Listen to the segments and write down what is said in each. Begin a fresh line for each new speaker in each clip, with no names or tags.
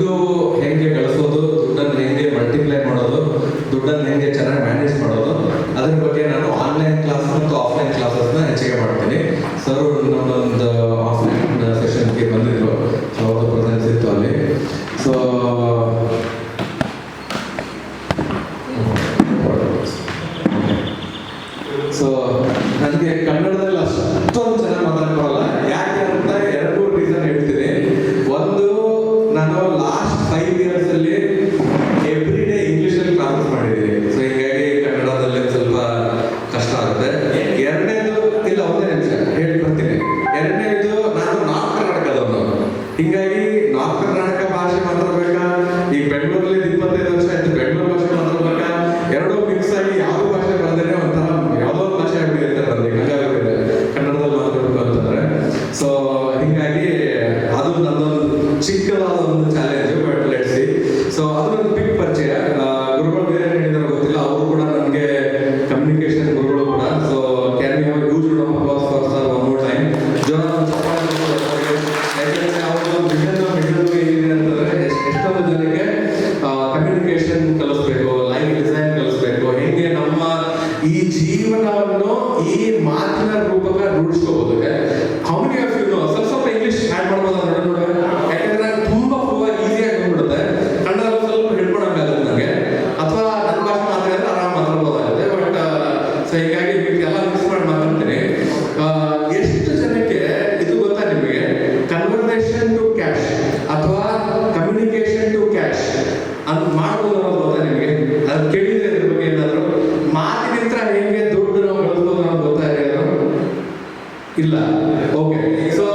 ದುಡ್ಡು ಹೆಂಗೆ ಗಳಿಸೋದು, ದುಡ್ಡನ್ನು ಹೆಂಗೆ ಮಲ್ಟಿಪ್ಲೈ ಮಾಡೋದು, ದುಡ್ಡನ್ನು ಹೆಂಗೆ ಚೆನ್ನಾಗಿ ಮ್ಯಾನೇಜ್ ಮಾಡೋದು, ಅದ್ರ ಬಗ್ಗೆ ನಾನು ಆನ್ಲೈನ್ ಕ್ಲಾಸ್ ಮತ್ತು ಆಫ್ಲೈನ್ ಕ್ಲಾಸಸ್ನ ಹೆಚ್ಚಿಗೆ ಮಾಡ್ತೀನಿ. ಸರ್ ನಮ್ಮೊಂದು ಆಫ್ಲೈನ್ ಸೆಷನ್ಗೆ ಬಂದಿದ್ರು, ಸೊ ಅವ್ರದ್ದು ಪ್ರೆಸೆನ್ಸ್ ಇತ್ತು ಅಲ್ಲಿ. ಸೊ ನನಗೆ ಕನ್ನಡದಲ್ಲಿ ಅಷ್ಟೊಂದು ಚೆನ್ನಾಗಿ ಮಾತಾಡ್ಕೊಳ್ಳಲ್ಲ. ಯಾಕೆ ಅಂತ 2-3 ರೀಸನ್ ಹೇಳ್ತೀನಿ. ಒಂದು, ನಾನು ಲಾಸ್ಟ್ 5 years ಅಲ್ಲಿ ಎವ್ರಿ ಡೇ ಇಂಗ್ಲೀಷಲ್ಲಿ ಕ್ಲಾಸಸ್ ಮಾಡಿದ್ದೀನಿ. ಸೊ ಹೀಗಾಗಿ ಕನ್ನಡದಲ್ಲಿ ಸ್ವಲ್ಪ ಕಷ್ಟ ಆಗುತ್ತೆ. ಎರಡನೇದು, ಇಲ್ಲ ಒಂದೇ ನಿಮಿಷ ಹೇಳಿ ಬರ್ತೀನಿ. ಎರಡನೇದು, ನಾನು ನಾರ್ತ್ ಕರ್ನಾಟಕದವನು, ಹೀಗಾಗಿ ನಾರ್ತ್ ಕರ್ನಾಟಕ ಭಾಷೆ ಮಾತಾಡ್ಬೇಕಾ, ಈಗ ಬೆಂಗಳೂರಲ್ಲಿ 25 ವರ್ಷ ಆಯ್ತು ಬೆಂಗಳೂರು ಭಾಷೆ ಮಾತಾಡ್ಬೇಕಾ, ಎರಡೂ ಮಿಕ್ಸ್ ಆಗಿ ಯಾವ ಭಾಷೆ ಬಂದ್ರೆ ಒಂಥರ ಯಾವುದೋ ಒಂದು ಭಾಷೆ ಆಗ್ಬಿಟ್ಟಿರ್ತಾರೆ ನನಗೆ, ಹಂಗಾಗುತ್ತೆ ಕನ್ನಡದಲ್ಲಿ ಮಾತಾಡಬೇಕು ಅಂತಂದ್ರೆ. ಸೊ ಹೀಗಾಗಿ ಅದು ನನ್ನೊಂದು ಚಿಕ್ಕದಾದ ಒಂದು challenge. But let's see. So ಅದು ಒಂದು ಬಿಗ್ ಪರಿಚಯ. ಗುರುಗಳು ಬೇರೆ ಹೇಳಿದಾರೆ ಗೊತ್ತಿಲ್ಲ, ಅವರು ಕೂಡ ನನಗೆ ಕಮ್ಯುನಿಕೇಶನ್ ಗುರುಗಳು ಕೂಡ. So can you have huge round of applause for sir one more time. ಯಾಕಂದ್ರೆ ಅವರು ಮಿಡಲ್ ಏನಿದೆ ಅಂತಂದ್ರೆ ಎಷ್ಟೊಂದು ಜನಕ್ಕೆ ಕಮ್ಯುನಿಕೇಶನ್ ಕಲಿಸ್ಬೇಕು, ಲೈಫ್ ಡಿಸೈನ್ ಕಲಿಸ್ಬೇಕು, ಹೆಂಗೆ ನಮ್ಮ ಈ ಜೀವನವನ್ನು ಈ ಮಾತಿನ ರೂಪಕ ರೂಢಿಸ್ಕೋಬಹುದು. ಅವನಿಗೆ ಸ್ವಲ್ಪ ಇಂಗ್ಲಿಷ್ ಆ್ಯಡ್ ಮಾಡ್ಬೋದು ನೋಡೋಣ. ಯಾಕಂದ್ರೆ ನಂಗೆ ತುಂಬಾ ಈಸಿಯಾಗಿ ಬಂದ್ಬಿಡುತ್ತೆ. ಕನ್ನಡದಲ್ಲಿ ಸ್ವಲ್ಪ ಹಿಡ್ಕೊಳಕ್ಕಾಗುತ್ತೆ ನನಗೆ, ಅಥವಾ ನನ್ನ ಭಾಷೆ ಮಾತಾಡಿದ್ರೆ ಆರಾಮ್ ಮಾತಾಡ್ಬೋದಾಗುತ್ತೆ. ಬಟ್ ಸೊ ಹೀಗಾಗಿ ಎಲ್ಲ ಮಿಕ್ಸ್ ಮಾಡಿ ಮಾತಾಡ್ತೀನಿ. ಎಷ್ಟು ಜನಕ್ಕೆ ಇದು ಗೊತ್ತಾ ನಿಮಗೆ, ಕನ್ವರ್ಸೇಷನ್ ಟು ಕ್ಯಾಶ್ ಅಥವಾ ಕಮ್ಯುನಿಕೇಶನ್ ಟು ಕ್ಯಾಶ್ ಅಂತ ಮಾಡ್ಬೋದು ಅನ್ನೋದು ಗೊತ್ತಾ ನಿಮಗೆ? ಅದು ಕೇಳಿದ್ರೆ ಇದ್ರ ಬಗ್ಗೆ ಏನಾದ್ರು ಮಾತಿನಿಂದ ಹೆಂಗೆ ದುಡ್ಡು ನಾವು ಗಳಿಸ್ಬೋದು ಅನ್ನೋದು ಗೊತ್ತಾ ಇಲ್ಲ? ಓಕೆ. ಸೊ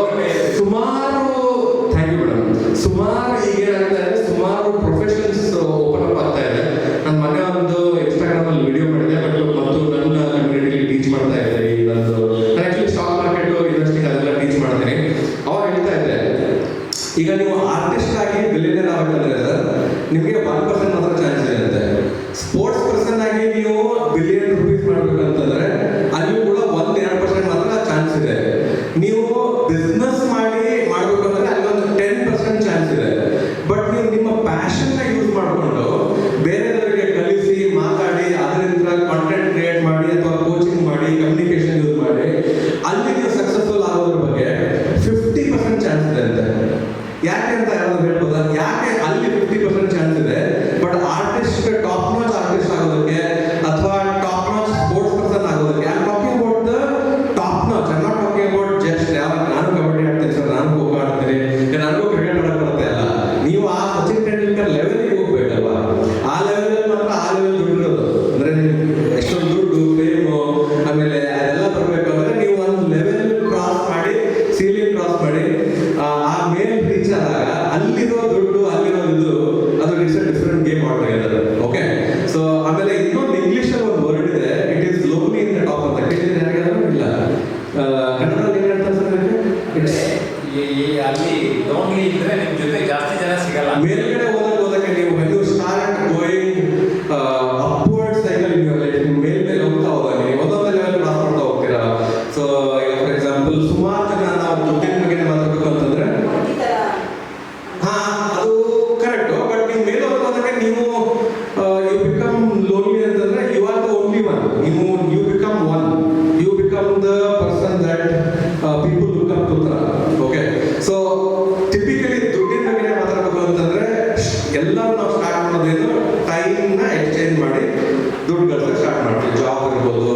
ಸುಮಾರು, ಥ್ಯಾಂಕ್ ಯು ಮೇಡಮ್, ಸುಮಾರು ಈಗ ಏನಾಗ್ತಾ ಇದೆ, ಸುಮಾರು ಪ್ರೊಫೆಷನ್ಸ್ ಓಪನ್ ಅಪ್ ಆಗ್ತಾ ಇದೆ. ನಾನು ಮೊನ್ನೆ ಒಂದು ಇನ್ಸ್ಟಾಗ್ರಾಮ್ ಅಲ್ಲಿ ವಿಡಿಯೋ ಮಾಡಿದೆ, ಮತ್ತು ನನ್ನ ಕಮ್ಯುನಿಟಿಲಿ ಟೀಚ್ ಮಾಡ್ತಾ ಇದ್ದೆ. ಈ ನಂದು ನಾನು ಆಕ್ಚುಲಿ ಸ್ಟಾಕ್ ಮಾರ್ಕೆಟ್ ಇನ್ವೆಸ್ಟಿಂಗ್ ಅದೆಲ್ಲ ಟೀಚ್ ಮಾಡ್ತೀನಿ. ಅವಾಗ ಹೇಳ್ತಾ ಇದ್ದೆ, ಈಗ ನೀವು ಆರ್ಟಿಸ್ಟ್ ಆಗಿ ಬಿಲಿಯನರ್ ಆಗಬೇಕಂದ್ರೆ ಸರ್ ನಿಮಗೆ 1% ಮಾತ್ರ ಚಾನ್ಸ್ ಇದೆ ಅಂತೆ. ಸ್ಪೋರ್ಟ್ಸ್ ಪರ್ಸನ್ ಆಗಿ ನೀವು ಬಿಲಿಯನ್ ರುಪೀಸ್ ಮಾಡ್ಬೇಕಂತಂದ್ರೆ ಅಲ್ಲಿ ಕೂಡ 1-2% ಮಾತ್ರ ಚಾನ್ಸ್ ಇದೆ. ನೀವು ಬಿಸ್ನೆಸ್ ಮಾಡ್ಬೇಕಂದ್ರೆ ಅಲ್ಲಿ ಒಂದು 10% ಚಾನ್ಸ್ ಇದೆ. ಬಟ್ ನೀವು ನಿಮ್ಮ ಪ್ಯಾಷನ್ನ ಯೂಸ್ ಮಾಡಿಕೊಂಡು ಬೇರೆಯವರಿಗೆ ಕಲಿಸಿ, ಮಾತಾಡಿ, ಅದರಿಂದ ಕಾಂಟೆಂಟ್ ಕ್ರಿಯೇಟ್ ಮಾಡಿ ಅಥವಾ ಕೋಚಿಂಗ್ ಮಾಡಿ, ಕಮ್ಯುನಿಕೇಶನ್ ಯೂಸ್ ಮಾಡಿ ಅಲ್ಲಿ ನೀವು ಸಕ್ಸಸ್ಫುಲ್ ಆಗೋದ್ರ ಬಗ್ಗೆ 50% ಚಾನ್ಸ್ ಇದೆ ಅಂತೆ. ಯಾಕೆ ಅಂತ ಯಾರು ಹೇಳ್ಬೋದಾ? ಯಾಕೆ ಅಲ್ಲಿ 50% ಚಾನ್ಸ್ ಇದೆ, but artist top notch artist ಆಗೋದಕ್ಕೆ ಅಥವಾ ಟಾಪ್ ನಾಚ್ ಸ್ಪೋರ್ಟ್ಸ್ ಪರ್ಸನ್ ಆಗೋದಕ್ಕೆ, I am talking about the top notch, I am not talking about just ನಾನು ಕಬಡ್ಡಿ ಆಡ್ತೀನಿ ಸರ್, ನಾನು ಖೋ ಖೋ ಆಡ್ತೀನಿ, ನನಗೂ ಕ್ರಿಕೆಟ್ ಆಡೋಕೆ ಬರುತ್ತೆ ಅಲ್ಲ. ನೀವು ಆ ಸಚಿನ್ ತೆಂಡೂಲ್ಕರ್ ಲೆವೆಲ್ಗೆ ಹೋಗ್ಬೇಕಲ್ವಾ? ಆ ಲೆವೆಲ್ ಮಾತ್ರ ಆ ಲೆವೆಲ್ ದುಡ್ಡು ಇರೋದು. ಅಂದ್ರೆ ಎಷ್ಟೊಂದು ದುಡ್ಡು, ಫೇಮು, ಆಮೇಲೆ ಅದೆಲ್ಲ ಬರಬೇಕಂದ್ರೆ ನೀವು ಒಂದು ಲೆವೆಲ್ ಕ್ರಾಸ್ ಮಾಡಿ, ಸೀಲಿಂಗ್ ಕ್ರಾಸ್ ಮಾಡಿ, ಆ ಮೇಲ್ ರೀಚ್ ಆದಾಗ ಅಲ್ಲಿರೋ ದುಡ್ಡು, ಅಲ್ಲಿರೋ ಇದು, ಅದು it's a different game altogether. Okay. So ಆಮೇಲೆ ಇನ್ನೊಂದು ಇಂಗ್ಲಿಷಲ್ಲಿ ಒಂದು ವರ್ಡ್ ಇದೆ, it is lonely in the top ಅಂತ. ಕೇಳಿದ್ರೆ ಯಾರಿಗಾದ್ರೂ ಇಲ್ಲ? ಕನ್ನಡದಲ್ಲಿ ಏನು ಹೇಳ್ತಾರೆ ಸರ್?
ಅಲ್ಲಿ ಲೋನ್ಲಿ ಇದ್ರೆ ನಿಮ್ಮ ಜೊತೆ ಜಾಸ್ತಿ ಜನ ಸಿಗಲ್ಲ.
ಮೇಲ್ಗಡೆ ಹೋದಕ್ಕೆ ನೀವು when you start going upward cycle in your life, ನೀವು ಮೇಲ್ಮೇಲೆ ಹೋಗ್ತಾ ಹೋದಾಗ ನೀವು ಒಂದೊಂದು ಲೆವೆಲ್ ಕ್ರಾಸ್ ಮಾಡ್ತಾ ಹೋಗ್ತೀರಾ. ಸೊ ಈಗ ಫಾರ್ ಎಕ್ಸಾಂಪಲ್ ಸುಮಾರು ಜನ ನಾವು ದುಡ್ಡಿನ ಬಗ್ಗೆ ಮಾತಾಡಬೇಕು ಅಂತಂದ್ರೆ ಅದು ಕರೆಕ್ಟು. ಬಟ್ ನೀವು ಮೇಲೆ ಹೋಗೋದಕ್ಕೆ ನೀವು ಯು ಬಿಕಮ್ ಲೋನ್ಲಿ ಅಂತಂದ್ರೆ you are the only one. You become one, you become the person that people look up to. Okay. So typically ದುಡ್ಡಿನ ಬಗ್ಗೆ ಮಾತಾಡಬೇಕು ಅಂತಂದ್ರೆ ಎಲ್ಲರೂ ನಾವು ಸ್ಟಾರ್ಟ್ ಮಾಡೋದೇನು, ಟೈಮ್ನ ಎಕ್ಸ್ಚೇಂಜ್ ಮಾಡಿ ದುಡ್ಡು ಗಳಿಸೋಕೆ ಸ್ಟಾರ್ಟ್ ಮಾಡ್ತೀವಿ. ಜಾಬ್ ಇರ್ಬೋದು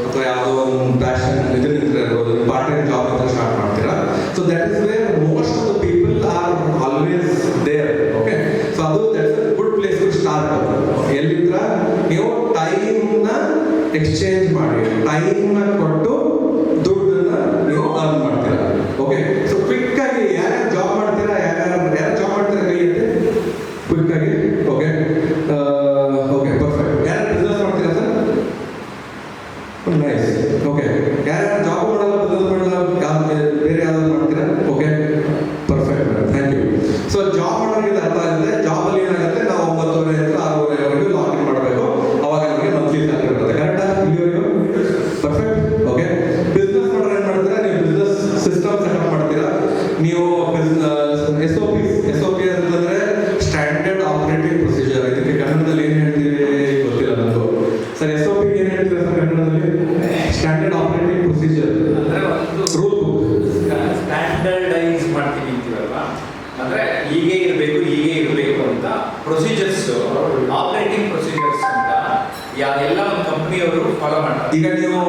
ಅಥವಾ ಯಾವುದೋ ಒಂದು ಪ್ಯಾಷನ್ ಇದರಿಂದ ಇರ್ಬೋದು, ಪಾರ್ಟ್ ಟೈಮ್ ಜಾಬ್ ಅಂತ ಸ್ಟಾರ್ಟ್ ಮಾಡ್ತೀರಾ. So that is where most of the people are always there. Okay. So ಅದು that's a good place to start. ಎಲ್ಲಿಂದ ನೀವು ಟೈಮ್ನ ಎಕ್ಸ್ಚೇಂಜ್ ಮಾಡಿ, ಟೈಮ್ನ ಕೊಟ್ಟು ದುಡ್ಡನ್ನ ನೀವು ಅರ್ನ್ ಮಾಡ್ತೀರಾ. ಓಕೆ. ಸೊ ಕ್ವಿಕ್ ಆಗಿ ಯಾರ್ಯಾರು ಜಾಬ್ ಮಾಡ್ತೀರಾ, ಯಾರು ಜಾಬ್ ಮಾಡ್ತೀರಾ ಕೈ ಐತೆ ಕ್ವಿಕ್ ಆಗಿ? ಓಕೆ. Okay, perfect. ಯಾರು ಬಿಸ್ನೆಸ್ ಮಾಡ್ತೀರಾ ಸರ್? ನೈಸ್. ಓಕೆ. ಯಾರ್ಯಾರು ಜಾಬ್ ಮಾಡಲ್ಲ, ಬಿಸ್ನೆಸ್ ಮಾಡಲ್ಲ, ಬೇರೆ ಯಾವ್ದಾದ್ರು ಮಾಡ್ತೀರಾ? Okay, perfect. Thank you. So job ಮಾಡೋರಿಗೆ ಅರ್ಥ ಆಗುತ್ತೆ. ಜಾಬಲ್ಲಿ ಏನಾಗುತ್ತೆ, ನಾವು 9:30-6:30ವರೆಗೂ ಲಾಗಿನ್ ಮಾಡಬೇಕು. ಅವಾಗ ನಮಗೆ ಮಂತ್ಲಿ ಸ್ಯಾಲರಿ ಬರುತ್ತೆ. ಕರೆಕ್ಟಾ? ಇಲ್ಲಿವರೆಗೂ ಪರ್ಫೆಕ್ಟ್. ಓಕೆ. ಬಿಸ್ನೆಸ್ ಮಾಡೋರು ಏನು ಮಾಡ್ತೀರಾ, ನೀವು ಬಿಸ್ನೆಸ್ ಸಿಸ್ಟಮ್ ಸೆಟಪ್ ಮಾಡ್ತೀರಾ.
ಪ್ರೊಸೀಜರ್ಸ್, ಆಪರೇಟಿಂಗ್ ಪ್ರೊಸೀಜರ್ಸ್ ಅಂತ ಎಲ್ಲ ಒಂದು ಕಂಪ್ನಿಯವರು ಫಾಲೋ ಮಾಡ್ತಾರೆ.
ಈಗ ನೀವು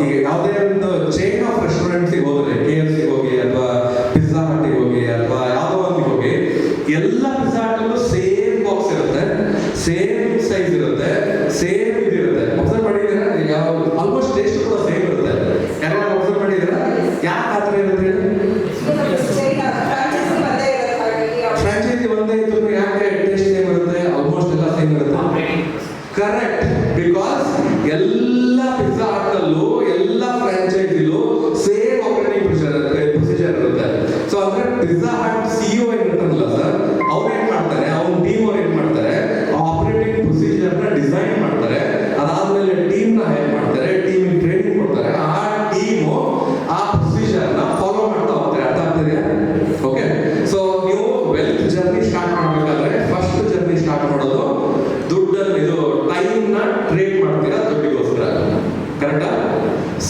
ಈಗ ಯಾವುದೇ ಒಂದು ಚೈನ್ ಆಫ್ ರೆಸ್ಟೋರೆಂಟ್ಸಿಗೆ ಹೋದ್ರೆ, KFC ಹೋಗಿ ಅಥವಾ ಪಿಜ್ಜಾ ಹಟ್ಟಿಗೆ ಹೋಗಿ ಅಥವಾ ಯಾವುದೋ ಒಂದು ಹೋಗಿ, ಎಲ್ಲ ಪಿಜ್ಜಾ ಹಟ್ಟಲ್ಲೂ ಸೇಮ್ ಬಾಕ್ಸ್ ಇರುತ್ತೆ, ಸೇಮ್ ಸೈಜ್ ಇರುತ್ತೆ, ಸೇಮ್ ಇದಿರುತ್ತೆ. ಅಬ್ಸರ್ವ್ ಮಾಡಿದ್ದೀರಾ? ಯಾವ ಆಲ್ಮೋಸ್ಟ್ ಟೇಸ್ಟ್ ಕೂಡ ಸೇಮ್ ಇರುತ್ತೆ. ಯಾರು ಅಬ್ಸರ್ವ್ ಮಾಡಿದ್ದೀರಾ? ಯಾಕೆ ಆ ಥರ ಇರುತ್ತೆ? ಫ್ರಾಂಚೈಸಿ ಒಂದೇ ಇತ್ತು, ಯಾಕೆ ಟೇಸ್ಟ್ ಸೇಮ್ ಇರುತ್ತೆ? ಆಲ್ಮೋಸ್ಟ್ ಎಲ್ಲ ಸೇಮ್ ಇರುತ್ತೆ. ಕರೆಕ್ಟ್, ಬಿಕಾಸ್ ಎಲ್ಲ ಪಿಜ್ಜಾ ಹಟ್ಟಲ್ಲೂ ಎಲ್ಲ ಫ್ರಾಂಚೈಸಿಲೂ ಸೇಮ್ ಆಪರೇಟಿಂಗ್ ಪ್ರೊಸೀಜರ್ ಇರುತ್ತೆ. ಸೊ ಅಂದ್ರೆ ಪಿಜ್ಜಾ ಹಟ್ CEO ಏನಿರ್ತಾರಲ್ಲ ಸರ್, ಅವ್ರು ಏನ್ ಮಾಡ್ತಾರೆ, ಅವ್ನ ಟೀಮ್ ಅವ್ರು ಏನ್ ಮಾಡ್ತಾರೆ, ಆಪರೇಟಿಂಗ್ ಪ್ರೊಸೀಜರ್ನ ಡಿಸೈನ್ ಮಾಡ್ತಾರೆ. ಅದಾದ್ಮೇಲೆ ಟೀಮ್ನ ಹೈರ್ ಮಾಡ್ತಾರೆ, ಟೀಮಿಗೆ ಟ್ರೈನಿಂಗ್ ಕೊಡ್ತಾರೆ. ಆ ಟೀಮು ಆ ಪ್ರೊಸೀಜರ್ನ ಫಾಲೋ ಮಾಡ್ತಾ ಹೋಗ್ತಾರೆ. ಅರ್ಥ ಆಗ್ತಿದೆಯಾ? ಓಕೆ. ಸೊ ನೀವು ವೆಲ್ತ್ ಜರ್ನಿ ಸ್ಟಾರ್ಟ್ ಮಾಡ್ಬೇಕಾದ್ರೆ ಫಸ್ಟ್ ಜರ್ನಿ ಸ್ಟಾರ್ಟ್ ಮಾಡೋದು ದುಡ್ಡನ್ನು, ಇದು ಟೈಮ್ನ ಟ್ರೇಡ್ ಮಾಡ್ತೀರಾ ದುಡ್ಡಿಗೋಸ್ಕರ. ಕರೆಕ್ಟಾ?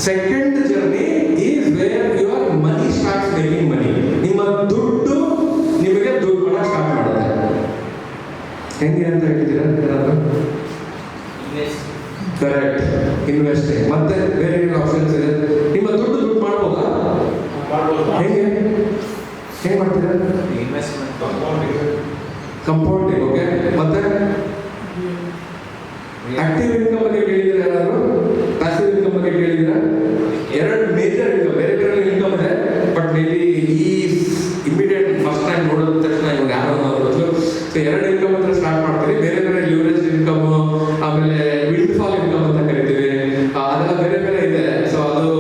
Second journey is where your money starts making money. ನಿಮ್ಮ ದುಡ್ಡು ನಿಮಗೆ ದುಡ್ಡು ಮಾಡಕ್ಕೆ ಸ್ಟಾರ್ಟ್ ಮಾಡುತ್ತೆ. ಹೆಂಗೆ ಅಂತ ಹೇಳ್ತೀರಾ? Correct, investing. ಮತ್ತೆ ಬೇರೆ ಏನು ಆಪ್ಷನ್ಸ್ ಇದೆ? ನಿಮ್ಮ ದುಡ್ಡು ಮಾಡ್ಬೋದಾ? ಹೆಂಗೆ ಮಾಡ್ತೀರಾ?
Investment,
compounding. ಓಕೆ. ಮತ್ತೆ ಆಕ್ಟಿವ್ ಇನ್ಕಮ್ ಬಗ್ಗೆ ಕೇಳಿದ್ರೆ ಯಾರು? ಪ್ಯಾಸಿವ್ ಇನ್ಕಮ್ ಬಗ್ಗೆ ಕೇಳಿದ್ರೆ? ಎರಡು ಮೇಜರ್ ಇನ್ಕಮ್, ಬೇರೆ ಬೇರೆ ಇನ್ಕಮ್ ಇದೆ. ಬಟ್ ಮೇ ಬಿ ಈ ಇಮಿಡಿಯೇಟ್ ಫಸ್ಟ್ ಟೈಮ್ ನೋಡಿದ ತಕ್ಷಣ ಇವಾಗ ಯಾರೋ ನೋಡೋದು. ಸೊ ಎರಡು ಇನ್ಕಮ್ ಅಂತ ಸ್ಟಾರ್ಟ್ ಮಾಡ್ತೀವಿ. ಬೇರೆ ಬೇರೆ ಲಿವರೇಜ್ ಇನ್ಕಮ್, ಆಮೇಲೆ ವಿಂಡ್ ಫಾಲ್ ಇನ್ಕಮ್ ಅಂತ ಕರಿತೀವಿ. ಅದೆಲ್ಲ ಬೇರೆ ಬೇರೆ ಇದೆ. ಸೊ ಅದು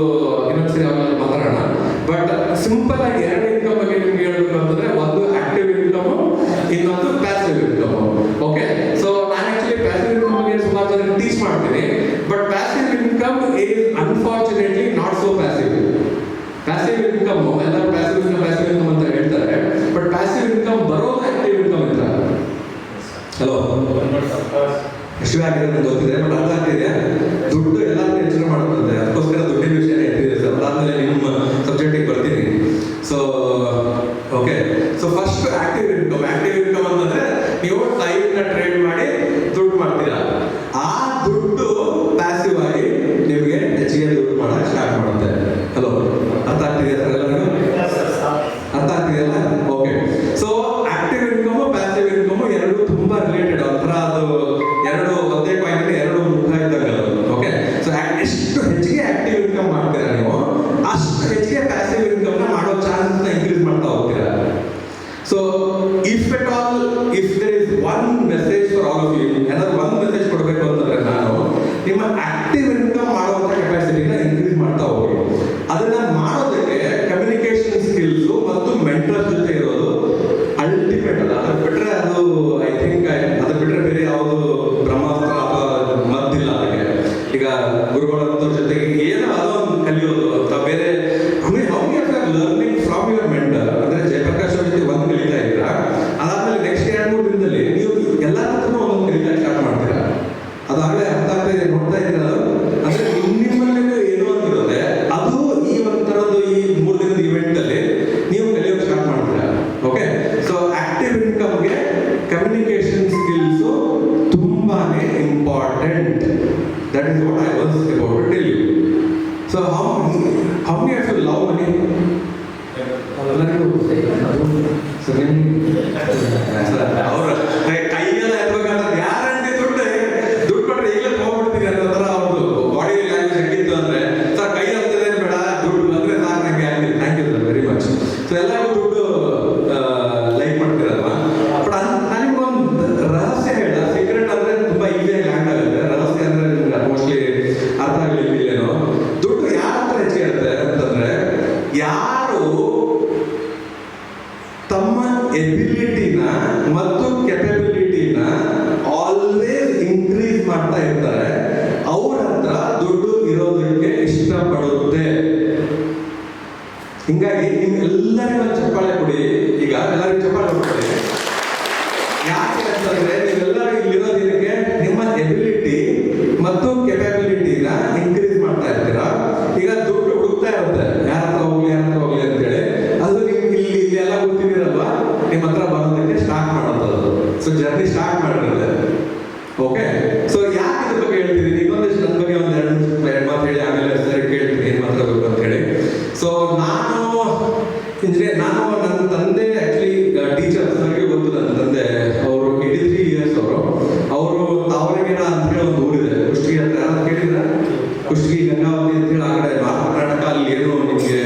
ಇನ್ನೊಂದ್ಸರಿ ಅವಾಗ ಮಾತಾಡೋಣ. ಬಟ್ ಸಿಂಪಲ್ ಆಗಿ ಎರಡು ಇನ್ಕಮ್ ಬಗ್ಗೆ ನಿಮ್ಗೆ ಹೇಳಬೇಕು ಅಂತಂದ್ರೆ, ಒಂದು ಆಕ್ಟಿವ್ ಇನ್ಕಮ್, ಇನ್ನೊಂದು ಪ್ಯಾಸಿವ್ ಇನ್ಕಮ್. ಓಕೆ. ಸೊ ನಾನು ಆಕ್ಚುಲಿ ಪ್ಯಾಸಿವ್ ಇನ್ಕಮ್ ಬಗ್ಗೆ ಸುಮಾರು ಜನ ಟೀಚ್ ಮಾಡ್ತೀನಿ. But passive income is unfortunately not so passive. Passive income ಎಲ್ಲರೂ ಪ್ಯಾಸಿವ್ ಇನ್ಕಮ್ ಅಂತ ಹೇಳ್ತಾರೆ. ಬಟ್ ಪ್ಯಾಸಿವ್ ಇನ್ಕಮ್ ಬರೋದು ಆಕ್ಟಿವ್ ಇನ್ಕಮ್ ಇಂದ. ಹಲೋ, ಎಷ್ಟು ಆಗಿದೆ ಅಂತ ಗೊತ್ತಿದೆ, ಬಟ್ ಅರ್ಥ ಆಗ್ತಿದೆ. ದುಡ್ಡು ಎಲ್ಲರೂ ಯೋಚನೆ ಮಾಡ್ಕೊಳ್ತಾರೆ, ಅದಕ್ಕೋಸ್ಕರ ದುಡ್ಡಿನ ವಿಷಯ ಹೇಳ್ತಿದೆ ಸರ್. ಅದಾದ್ಮೇಲೆ ನಿಮ್ಮ ಸಬ್ಜೆಕ್ಟಿಗೆ ಬರ್ತೀನಿ. So okay. So first active income. Active income ಅಂತಂದ್ರೆ ನೀವು ಟೈಮ್ನ ಟ್ರೇಡ್ ಮಾಡಿ ದುಡ್ಡು ಮಾಡ್ತೀರಾ. ಆ ದುಡ್ಡು ಪ್ಯಾಸಿವ್ ಆಗಿ ನಿಮಗೆ ಹೆಚ್ಚಿಗೆ ದುಡ್ಡು ಮಾಡಕ್ಕೆ ಸ್ಟಾರ್ಟ್ ಮಾಡುತ್ತೆ. ಹಲೋ, ಅರ್ಥ ಆಗ್ತಿದೆಯಾ ಸರ್ ಎಲ್ಲರಿಗೂ? ಅರ್ಥ ಆಗ್ತಿದೆಯಲ್ಲ? Okay. So active income, passive income ಎರಡು ತುಂಬಾ ರಿಲೇಟೆಡ್. ಒಂಥರ ಅದು ಎರಡು ಒಂದೇ ಕಾಯಿನ್ ಎರಡು ಮುಖ ಇದ್ದಾಗ. ಓಕೆ. ಸೊ ಎಷ್ಟು ಹೆಚ್ಚಿಗೆ ಆಕ್ಟಿವ್ ಇನ್ಕಮ್ ಮಾಡ್ತೀರಾ ನೀವು, ಅಷ್ಟು ಹೆಚ್ಚಿಗೆ ಪ್ಯಾಸಿವ್ ಇನ್ಕಮ್ನ ಮಾಡೋ ಚಾನ್ಸಸ್ನ ಇನ್ಕ್ರೀಸ್ ಮಾಡ್ತಾ ಹೋಗ್ತೀರಾ. So if at all, if there is one message for all of you, ಏನಾದ್ರು ಒಂದು ಮೆಸೇಜ್ ಕೊಡಬೇಕು ಅಂತಂದ್ರೆ ನಾನು, ನಿಮ್ಮ ಆಕ್ಟಿವ್ ಇನ್ಕಮ್ ಮಾಡುವಂಥ ಕೆಪಾಸಿಟಿನ ಇನ್ಕ್ರೀಸ್ ಮಾಡ್ತಾ ಹೋಗಿ. ಅದನ್ನ ಮಾಡೋದಕ್ಕೆ ಕಮ್ಯುನಿಕೇಶನ್ ಸ್ಕಿಲ್ಸು ಮತ್ತು ಮೆಂಟರ್ ಜೊತೆ ಇರೋದು ಅಲ್ಟಿಮೇಟ್. ಅದ್ರ ಬಿಟ್ರೆ ಅದು ಐ ಥಿಂಕ್ ಅದ್ರ ಬಿಟ್ರೆ ಬೇರೆ ಯಾವುದು ಬ್ರಹ್ಮಾಸ್ತ್ರ ಅಥವಾ ಮದ್ದಿಲ್ಲ ಅದಕ್ಕೆ. ಈಗ ಗುರುಗಳಂತವ್ರ ಜೊತೆಗೆ ಏನೋ ಅದೊಂದು ಕಲಿಯೋದು ಅಥವಾ ಬೇರೆ ಲರ್ನಿಂಗ್ ಫ್ರಾಮ್ ಯುವರ್ ಮೆಂಟರ್. ಅಂದ್ರೆ ಜಯಪ್ರಕಾಶ್ ಅವ್ರ ಜೊತೆ ಒಂದು ಕಲಿತಾ ಇದ್ದೀರಾ, ಅದಾದ್ಮೇಲೆ ನೆಕ್ಸ್ಟ್ 2-3 ದಿನದಲ್ಲಿ ನೀವು ಎಲ್ಲರ ಹತ್ರ ಒಂದೊಂದು ಕಲಿತಾ ಸ್ಟಾರ್ಟ್ ಮಾಡ್ತೀರಾ. ಅದಾಗಲೇ ಅರ್ಥ ಆಗ್ತಾ ಇದೆ, ನೋಡ್ತಾ ಇದ್ದೀರಾ? ಅಂದ್ರೆ ನಿಮ್ಮಲ್ಲಿ ಏನೋ ಅಂತಿರುತ್ತೆ, ಅದು ಈ ಒಂಥರದ್ದು ಈ 3 ದಿನದ ಇವೆಂಟ್ ಅಲ್ಲಿ ನೀವು ಕಲಿಯೋಕೆ ಸ್ಟಾರ್ಟ್ ಮಾಡ್ತೀರಾ. ಓಕೆ. ಸೊ ಆಕ್ಟಿವ್ ಇನ್ಕಮ್ಗೆ ಕಮ್ಯುನಿಕೇಶನ್ ಸ್ಕಿಲ್ಸು ತುಂಬಾನೇ important. That is what I was about to tell you. So how many of you love money? ಅವ್ರ ಕೈಯೆಲ್ಲ ಎತ್ಬೇಕಾದ್ರೆ ಗ್ಯಾರಂಟಿ ದುಡ್ಡು ಕೊಟ್ಟರೆ ಈಗಲೇ ಹೋಗ್ಬಿಡ್ತೀವಿ ಅನ್ನೋ ಅವ್ರದ್ದು ಬಾಡಿ ಲ್ಯಾಂಗ್ವೇಜ್ ಹೆಂಗಿತ್ತು ಅಂದ್ರೆ, ಸರ್ ಕೈ ಹತ್ತಿದೆ ಬೇಡ, ದುಡ್ಡು ಬಂದ್ರೆ ಸಾಕು ನಂಗೆ ಆಗ್ಲಿ. Thank you sir, very much. So ಎಲ್ಲರಿಗೂ ದುಡ್ಡು ಲೈಕ್ ಮಾಡ್ತೀರಲ್ವಾ? ಬಟ್ ನನಗೊಂದು ರಹಸ್ಯ ಹೇಳ, ಸೀಕ್ರೆಟ್ ಅಂದ್ರೆ ತುಂಬಾ ಈಸಿಯಾಗಿ ಲ್ಯಾಂಡ್ ಆಗುತ್ತೆ. ರಹಸ್ಯ ಅಂದ್ರೆ ನಿಮ್ಗೆ ಮೋಸ್ಟ್ಲಿ ಅರ್ಥ ಆಗಲಿಕ್ಕಿಲ್ಲೇನೋ. ದುಡ್ಡು ಯಾರ ಹತ್ರ ಹೆಚ್ಚಿಗೆ ಇರುತ್ತೆ ಅಂತಂದ್ರೆ, ಯಾರು ತಮ್ಮ ಎಬಿಲಿಟಿನ ಮತ್ತು ಕೆಪಬಿಲಿಟಿನ ಆಲ್ವೇಸ್ ಇನ್ಕ್ರೀಸ್ ಮಾಡ್ತಾ ಇರ್ತಾರೆ, ಅವ್ರ ಹತ್ರ ದುಡ್ಡು ಇರೋದಕ್ಕೆ ಇಷ್ಟಪಡುತ್ತೆ. ಹಿಂಗಾಗಿ ನಿಮ್ಗೆಲ್ಲರಿಗೂ ಚಪ್ಪಾಳೆ ಕೊಡಿ. ಈಗ ಎಲ್ಲರಿಗೂ ಚಪ್ಪಾಳೆ ಕೊಡಿ. ಯಾಕೆ ಅಂತಂದ್ರೆ ನೀವೆಲ್ಲರೂ ಇಲ್ಲಿರೋದಕ್ಕೆ ನಿಮ್ಮ ಎಬಿಲಿಟಿ ಮತ್ತು ಕೆಪಬಿಲಿಟಿನ ಇನ್ಕ್ರೀಸ್ ಮಾಡ್ತಾ ಇರ್ತೀರಾ. ಈಗ ದುಡ್ಡು ಹುಡುಕ್ತಾ ಇರುತ್ತೆ, ಯಾರ ಹತ್ರ ಹೋಗ್ಲಿ ಅಂತೇಳಿ. ಅದು ನಿಮ್ಗೆ ಇಲ್ಲಿ ಎಲ್ಲ ಗೊತ್ತಿದ್ದೀರಲ್ವಾ, ನಿಮ್ಮ ಹತ್ರ ಬರೋದಕ್ಕೆ ಸ್ಟಾರ್ಟ್ ಮಾಡೋದು. ಸೊ ಸೊ ಜರ್ನಿ ಸ್ಟಾರ್ಟ್ ಮಾಡಿರೋದು. ಓಕೆ, ಸೊ ಯಾಕೆ ಇದ್ರ ಬಗ್ಗೆ ಹೇಳ್ತಿದ್ದೀನಿ, ಇನ್ನೊಂದಿಷ್ಟು ನನ್ನ ಬಗ್ಗೆ ಒಂದು ಎರಡು ಮಾತು ಹೇಳಿ ಆಮೇಲೆ ಸರಿ ಕೇಳ್ತೀನಿ ಏನು ಮಾತಾಡಬೇಕು ಅಂತ ಹೇಳಿ. ಸೊ ನಾನು ನನ್ನ ತಂದೆ ಆ್ಯಕ್ಚುಲಿ ಟೀಚರ್, ನನಗೆ ಗೊತ್ತು ನನ್ನ ತಂದೆ, ಅವರು 83 ಇಯರ್ಸ್ ಅವರು ತಾವರೆಗೆರೆ ಅಂತ ಹೇಳಿ ಒಂದು ಊರಿದೆ ಕುಷ್ಟಗಿ ಹತ್ರ, ಯಾರು ಕೇಳಿದ್ರ? ಕುಷ್ಟಗಿ ಗಂಗಾವತಿ ಅಂತ ಹೇಳಿ ಆ ಕಡೆ ನಾರ್ತ್ ಕರ್ನಾಟಕ. ಅಲ್ಲಿ ಏನು ನಿಮಗೆ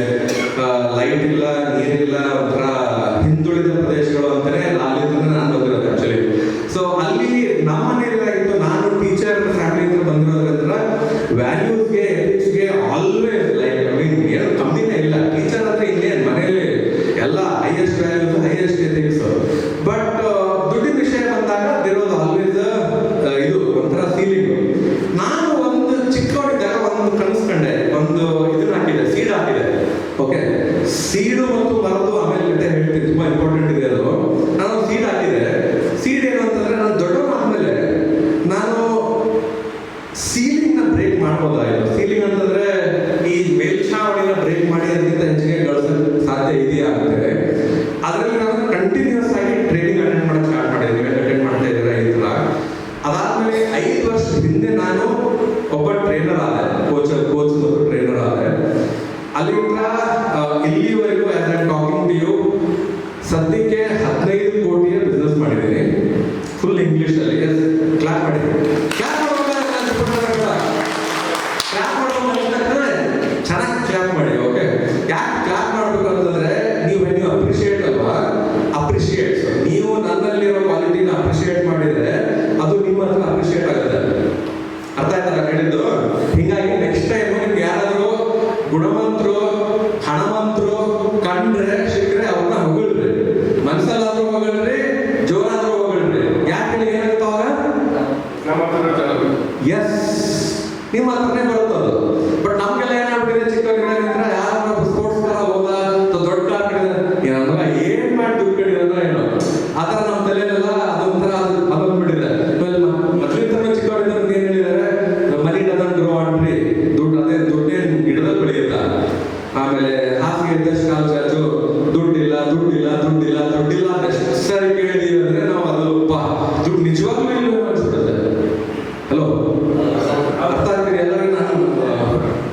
ಲೈಟ್ ಇಲ್ಲ, ನೀರಿಲ್ಲ, ಒಂಥರ ಹಿಂದುಳಿದ ಪ್ರದೇಶಗಳು ಅಂತಾನೆ ಅಲ್ಲಿಂದ ನಾನು ಬಂದಿರೋದು ಆಕ್ಚುಲಿ. ಸೊ ಅಲ್ಲಿ ನಮ್ಮ ಮನೆಯಲ್ಲಾಗಿತ್ತು, ನಾನು ಟೀಚರ್ ಫ್ಯಾಮಿಲಿಯಿಂದ ಬಂದಿರೋದ್ರಿಂದ ವ್ಯಾಲ್ಯೂಸ್ಗೆ ಎಥಿಕ್ಸ್ಗೆ ಆಲ್ವೇಸ್ ಲೈಕ್ ಐ ಮೀನ್ ಏನು ಕಮ್ಮಿನೇ ಇಲ್ಲ. ಟೀಚರ್ ಅಂದ್ರೆ ಇನ್ನೇನು ಮನೆಯಲ್ಲಿ ಎಲ್ಲ highest values, highest ethics. But ದುಡ್ಡಿನ ವಿಷಯ ಬಂದಾಗ ದಿರೋದು ಆಲ್ವೇಸ್ ಇದು ಒಂಥರ ಫೀಲಿಂಗ್. ನಾನು ಒಂದು ಚಿಕ್ಕವನಿದ್ದಾಗ ಒಂದು ಕನಸ್ಕೊಂಡೆ, ಒಂದು ಇದನ್ನ ಹಾಕಿದೆ, ಸೀಡ್ ಹಾಕಿದೆ. ಓಕೆ, ಸೀಡು ಮತ್ತು ಮರದು ಆಮೇಲೆ ಜೊತೆ ಹೇಳ್ತೀನಿ, ತುಂಬಾ ಇಂಪಾರ್ಟೆಂಟ್ ಇದೆ ಅದು. ನಾನು ಸೀಡ್ ಹಾಕಿದೆ. ಸೀಡ್ ಏನು ಅಂತಂದ್ರೆ, ನಾನು ದೊಡ್ಡವನಾದ್ಮೇಲೆ ನಾನು ಸೀಲಿಂಗ್ ನ ಬ್ರೇಕ್ ಮಾಡ್ಬೋದಾಗಿತ್ತು. ಸೀಲಿಂಗ್ ಅಂತಂದ್ರೆ ಈ ಮೇಲ್ಛಾವಣಿನ ಬ್ರೇಕ್ ಮಾಡಿ ಅದಕ್ಕಿಂತ ಹೆಚ್ಚಿಗೆ ಗಳಿಸೋಕೆ ಸಾಧ್ಯ ಇದೆಯಾ ಅಂತೇಳಿ ಅದರಲ್ಲಿ ನಾನು ಕಂಟಿನ್ಯೂಸ್ ಆಗಿ ಟ್ರೈನಿಂಗ್ ಅಟೆಂಡ್ ಮಾಡಕ್ಕೆ ಸ್ಟಾರ್ಟ್ ಮಾಡಿದ್ದೀನಿ. ಅಟೆಂಡ್ ಮಾಡ್ತಾ ಇದ್ದೀರಾ ಈ ಥರ. ಅದಾದ್ಮೇಲೆ 5 ವರ್ಷದ ಹಿಂದೆ ನಾನು ಒಬ್ಬ ಟ್ರೈನರ್ ಆದೆ, ಕೋಚ್ ಮತ್ತು ಟ್ರೈನರ್ ಆದೆ. ಅಲ್ಲಿಂದ ಇಲ್ಲಿವರೆಗೂ as I talking to you ಸದ್ಯಕ್ಕೆ 15 ಕೋಟಿಯ ಬಿಸ್ನೆಸ್ ಮಾಡಿದ್ದೀನಿ, ಫುಲ್ ಇಂಗ್ಲಿಷ್ ಅಲ್ಲಿ. ಕ್ಲಾಪ್ ಮಾಡಿದ್ದೀನಿ. ಕ್ಲಾಪ್ ಚೆನ್ನಾಗಿ ಕ್ಲಾಪ್ ಮಾಡಿ. ಓಕೆ, ಯಾಕೆ ಕ್ಲಾಪ್ ಮಾಡಬೇಕು ಅಂತಂದ್ರೆ, ನೀವು ಅಪ್ರಿಷಿಯೇಟ್ ಅಲ್ವಾ, ಅಪ್ರಿಷಿಯೇಟ್. ನೀವು ನನ್ನಲ್ಲಿರೋ ಕ್ವಾಲಿಟಿನ ಅಪ್ರಿಷಿಯೇಟ್ ಮಾಡಿದ್ರೆ ಅದು ನಿಮ್ಮ ಹತ್ರ ಅಪ್ರಿಷಿಯೇಟ್ ಆಗುತ್ತೆ. ಅರ್ಥ ಆಯ್ತಲ್ಲ ಹೇಳಿದ್ದು? ಹಿಂಗಾಗಿ ನೆಕ್ಸ್ಟ್ ಟೈಮ್ ನಿಮ್ಗೆ ಯಾರಾದರೂ ಗುಣವಂತರು, ಹಣವಂತರು ಕಂಡ್ರೆ ಸಿಕ್ಕರೆ ಅವ್ರನ್ನ ಹೊಗಳ್ರಿ, ಮನಸ್ಸಲ್ಲಾದ್ರೂ ಹೊಗಳ್ರಿ, ಜೋರಾದ್ರೂ ಹೊಗಳ್ರಿ. ಯಾಕೆ ಏನಾಗುತ್ತೆ ಅವಾಗ? ಎಸ್, ನಿಮ್ಮ ಹತ್ರನೇ ಬರುತ್ತೆ ಅದು. ಬಟ್ ನಮ್ಗೆಲ್ಲ ಏನಾಗ್ಬಿಟ್ಟಿದೆ, ಚಿಕ್ಕವರಿದ್ರೆ ಯಾರು ಸ್ಪೋರ್ಟ್ಸ್ ಕಾರ್ ಹೋದ ದೊಡ್ಡ ಕಾರ್ ಕಡಿದ ಏನ್ ಮಾಡಿ ದುಡ್ಡು ಕಡಿದ ಏನೋ ಆ ಥರ ನಮ್ಮ ತಲೆಯಲ್ಲೆಲ್ಲ ಅದೊಂಥರ ಅದೊಂದ್ಬಿಟ್ಟಿದೆ. ಮೊದಲಿಂದ ಚಿಕ್ಕವರಿದ್ರೆ ಏನ್ ಹೇಳಿದ್ದಾರೆ, money doesn't grow on tree, ದುಡ್ಡು ಅದೇ ದುಡ್ಡೇ ಗಿಡದಲ್ಲಿ ಬೆಳೆಯುತ್ತ. ಆಮೇಲೆ ಹಾಸಿಗೆ ಇದ್ದಷ್ಟು ಕಾಲು ಚಾಚು, ದುಡ್ಡಿಲ್ಲ ದುಡ್ಡಿಲ್ಲ ದುಡ್ಡಿಲ್ಲ ದುಡ್ಡಿಲ್ಲ ಎಷ್ಟು ಸರಿ ಕೇಳಿದೀವಿ ಅಂದ್ರೆ ನಾವು ಅದು ದುಡ್ಡು ನಿಜವಾಗ್ಲೂ ಇಲ್ಲ ಅನ್ಸ್ಬಿಡುತ್ತೆ. ಹಲೋ, ಅರ್ಥ ಆಗ್ತೀರಿ ಎಲ್ಲರೂ? ನಾನು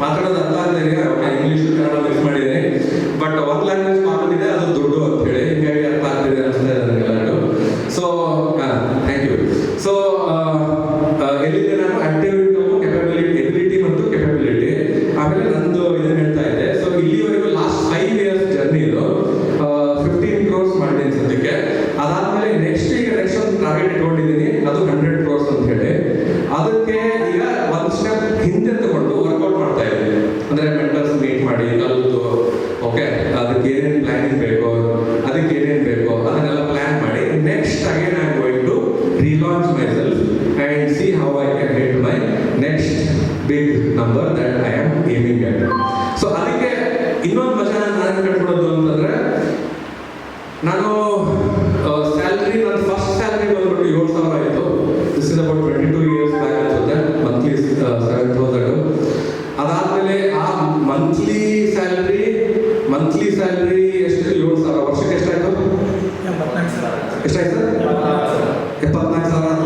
ಮಾತಾಡೋದು ಅರ್ಥ ಆಗ್ತೀರಿ? ಇಂಗ್ಲೀಷ್ ಕನ್ನಡ ಮಿಕ್ಸ್ ಮಾಡಿದ್ದೀನಿ, ಬಟ್ ಒಂದು ಲ್ಯಾಂಗ್ವೇಜ್ ಮಾತಾಡಿದೆ, ಅದು ದುಡ್ಡು ಅಂತ ಹೇಳಿ. ಹಿಂಗಾಗಿ ಅರ್ಥ ಆಗ್ತಿದೆ ಅನಿಸ್ತಾ ಇದೆ ನನಗೆಲ್ಲರೂ. So thank you. ಸೊ ಎಲ್ಲಿದೆ ನಾನು? ಆಕ್ಟಿವ್ ಇನ್ಕಮ್, ಎಬಿಲಿಟಿ ಮತ್ತು ಕೆಪಬಿಲಿಟಿ. ಆಮೇಲೆ ನಂದು ಇದನ್ನ ಹೇಳ್ತಾ ಇದ್ದೆ. ಸೊ ಇಲ್ಲಿವರೆಗೂ ಲಾಸ್ಟ್ 5 ಇಯರ್ಸ್ ಜರ್ನಿ ಇದು. 15 crores ಮಾಡಿದ್ದೀನಿ ಸದ್ಯಕ್ಕೆ. ಅದಾದ್ಮೇಲೆ ನೆಕ್ಸ್ಟ್ ಒಂದು ಟಾರ್ಗೆಟ್ ಇಟ್ಕೊಂಡಿದ್ದೀನಿ, ಅದು 100 crores ಅಂತ ಹೇಳಿ. ಅದಕ್ಕೆ ಈಗ ಒಂದು ಸ್ಟೆಪ್ ಹಿಂದೆ ತಗೊಂಡು ವರ್ಕೌಟ್ ಮಾಡ್ತಾ ಇದ್ದೀನಿ. ಅಂದ್ರೆ ಮೆಂಟರ್ಸ್ ಮೀಟ್ ಮಾಡಿ ಕಲಿತು, ಓಕೆ, ಅದಕ್ಕೆ ಏನೇನು ಪ್ಲಾನಿಂಗ್ ಬೇಕೋ, ಅದಕ್ಕೆ ಏನೇನು ಬೇಕೋ ಅದನ್ನೆಲ್ಲ ಪ್ಲಾನ್ ಮಾಡಿ next again I am going to relaunch myself and see how I can hit my next big number that I am aiming at. So ಅದಕ್ಕೆ ಇನ್ನೊಂದು ಮಜಾ ನಾನು ಕಟ್ಬಿಡೋದು ಅಂತಂದ್ರೆ, ನಾನು ಸ್ಯಾಲ್ರಿ, ನನ್ನ ಫಸ್ಟ್ ಸ್ಯಾಲ್ರಿ ಬಂದ್ಬಿಟ್ಟು 7,000 ಆಯಿತು. This is about 22 years back ಅನ್ಸುತ್ತೆ. ಮಂತ್ಲಿ 7,000. ಅದಾದ್ಮೇಲೆ ಆ ಮಂತ್ಲಿ ಸ್ಯಾಲ್ರಿ ಎಷ್ಟು? 7,000. ವರ್ಷಕ್ಕೆ ಎಷ್ಟಾಯ್ತು? ಎಷ್ಟಾಯ್ತು? 74,000.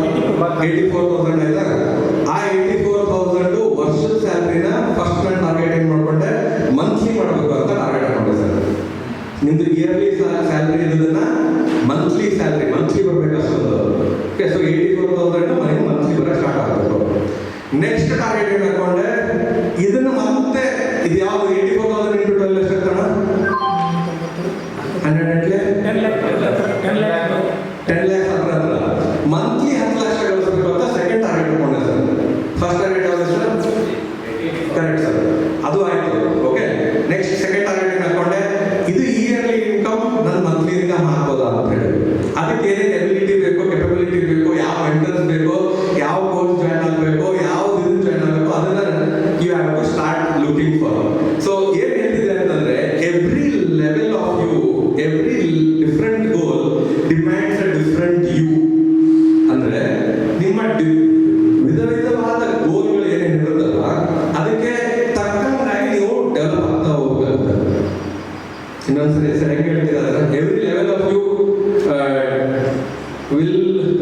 84,000 ಆಯ್ತಾ? ಆ 84,000 ವರ್ಷದ ಸ್ಯಾಲ್ರಿನ ಫಸ್ಟ್ ನಾನು ಟಾರ್ಗೆಟ್ ಏನ್ ಮಾಡ್ಕೊಂಡೆ, ಮಂತ್ಲಿ ಮಾಡಬೇಕು ಅಂತ ಟಾರ್ಗೆಟ್ ಮಾಡ್ಕೊಂಡೆ. ಸರ್, ನಿಮ್ದು ಇಯರ್ಲಿ ಸ್ಯಾಲ್ರಿ ಇರೋದನ್ನ ಮಂತ್ಲಿ ಬರ್ಬೇಕು ಅಷ್ಟೊಂದು. ಓಕೆ, ಸೊ 84,000 ಮನೆಗೆ ಮಂತ್ಲಿ ಬರೋ ಸ್ಟಾರ್ಟ್ ಆಗಬೇಕು. ನೆಕ್ಸ್ಟ್ ಟಾರ್ಗೆಟ್ ಏನ್ ಹಾಕೊಂಡೆ, ಇದನ್ನ ಮತ್ತೆ ಇದು ಯಾವ್ದು 84,000 ಇಂಟು 12 ಎಷ್ಟಾಗ್ತಾನ? 10 lakhs ಹತ್ರ ಮಂತ್ಲಿ 10 ಲಕ್ಷ ಗಳಿಸಬೇಕು ಅಂತ ಸೆಕೆಂಡ್ ಟಾರ್ಗೆಟ್ ಇಟ್ಕೊಂಡೆ ಸರ್. ಫಸ್ಟ್ ಟಾರ್ಗೆಟ್ ಯಾವ್ದು ಸರ್? ಕರೆಕ್ಟ್ ಸರ್, ಅದು ಆಯ್ತು. ಓಕೆ, ನೆಕ್ಸ್ಟ್ ಸೆಕೆಂಡ್ ಟಾರ್ಗೆಟ್ ಏನ್ ಹಾಕೊಂಡೆ, ಇದು ಇಯರ್ಲಿ ಇನ್ಕಮ್ ನನ್ನ ಮಂತ್ಲಿ ಇನ್ಕಮ್ ಹಾಕ್ಬೋದಾ ಅಂತ ಹೇಳಿ. ಅದಕ್ಕೆ ಏನೇನು ಎಬಿಲಿಟಿ ಬೇಕು, ಕೆಪಬಿಲಿಟಿ ಬೇಕು, ಯಾವ ಮೆಂಟರ್ಸ್ ಬೇಕು, ಯಾವ ಕೋಚ್ ಜಾಯ್ನ್ ಆಗಬೇಕು, ಯಾವ ಜಾಯ್ನ್ ಆಗಬೇಕು, ಅದನ್ನ you have to start looking for.